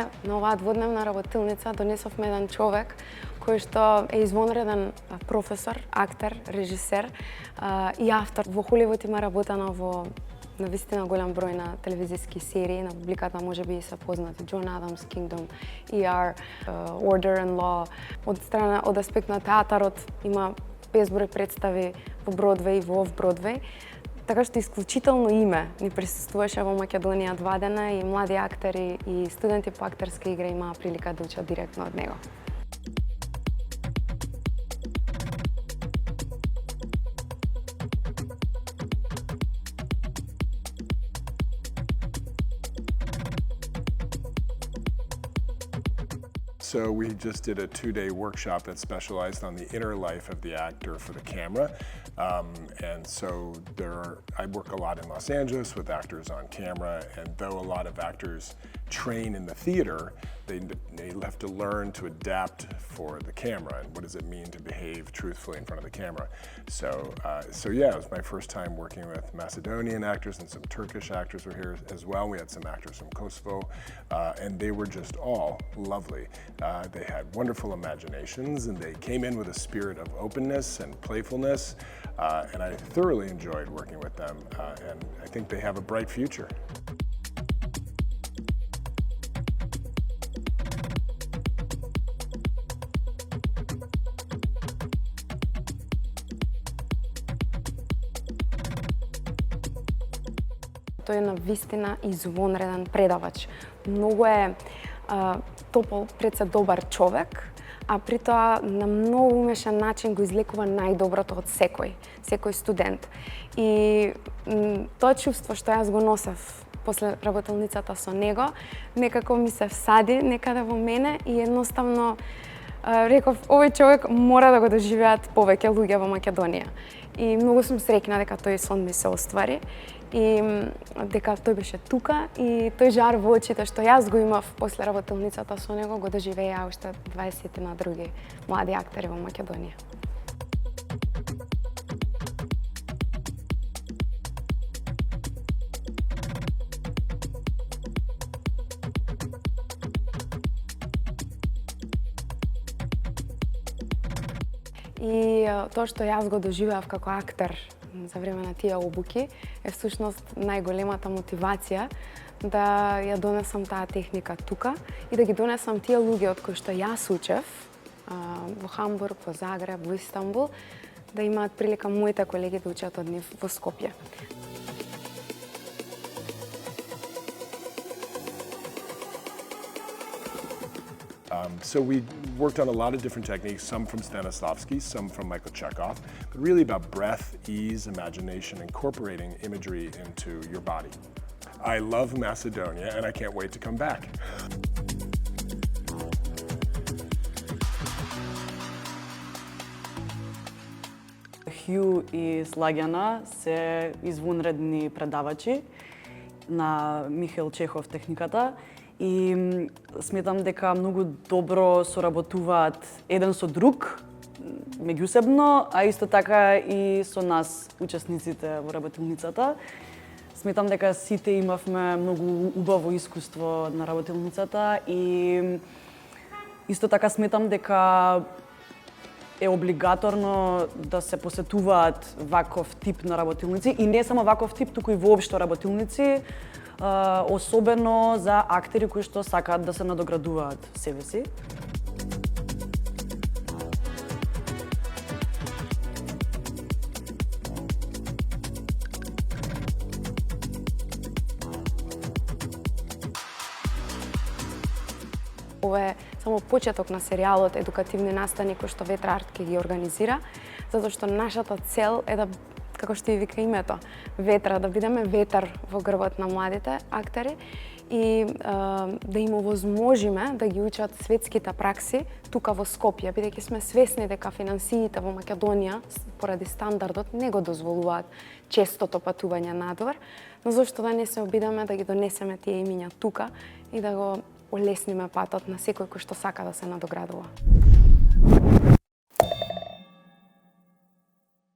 овде на оваа дводневна работилница донесовме еден човек кој што е извонреден професор, актер, режисер и автор. Во Холивуд има работено во навистина голем број на телевизиски серии, на публиката можеби се познати John Adams, Kingdom, ER, Order and Law. Од аспект на театарот има безброј представи во Бродвеј и во Оф-Бродвеј. Така што исклучително име ни присуствуваше во Македонија 2 дена и млади актери и студенти по актерска игра имаа прилика да учат директно од него. So we just did a 2-day workshop that specialized on the inner life of the actor for the camera. And so I work a lot in Los Angeles with actors on camera, and though a lot of actors train in the theater, they have to learn to adapt for the camera and what does it mean to behave truthfully in front of the camera. So yeah, it was my first time working with Macedonian actors, and some Turkish actors were here as well. We had some actors from Kosovo, and they were just all lovely. They had wonderful imaginations, and they came in with a spirit of openness and playfulness, and I thoroughly enjoyed working with them, and I think they have a bright future. Тој е навистина извонреден предавач. Многу е топол, пред се добар човек, а при тоа на многу умешан начин го излекува најдоброто од секој студент. И тоа чувство што јас го носев после работилницата со него, некако ми се всади некаде во мене и едноставно реков, овој човек мора да го доживеат повеќе луѓе во Македонија. И многу сум среќна дека тој сон ми се оствари и дека тој беше тука и тој жар во очите што јас го имав после работилницата со него го доживеа уште 20 на други млади актери во Македонија. И тоа што јас го доживеав како актер за време на тие обуки е всушност најголемата мотивација да ја донесам таа техника тука и да ги донесам тие луѓе од кои што јас учев во Хамбург, во Загреб, во Истанбул, да имаат прилика моите колеги да учат од нив во Скопје. So we worked on a lot of different techniques, some from Stanislavski, some from Michael Chekhov, but really about breath, ease, imagination, incorporating imagery into your body. I love Macedonia and I can't wait to come back. Хју и Слагјана се извонредни предавачи на Михаил Чехов техниката и сметам дека многу добро соработуваат еден со друг меѓусебно, а исто така и со нас, учесниците во работилницата. Сметам дека сите имавме многу убаво искуство на работилницата и исто така сметам дека е облигаторно да се посетуваат ваков тип на работилници и не само ваков тип, туку и воопшто работилници, особено за актери кои што сакаат да се надоградуваат себе си. Ова е само почеток на серијалот едукативни настани кои што Ветра Арт ќе ги организира, затоа што нашата цел е да, како што и вика името, ветра, да бидеме ветар во грбот на младите актери и да им овозможиме да ги учат светските пракси тука во Скопје, бидејќи сме свесни дека финансиите во Македонија поради стандардот не го дозволуваат честото патување надвор, но зошто да не се обидеме да ги донесеме тие имиња тука и да го олесниме патот на секој кој што сака да се надоградува.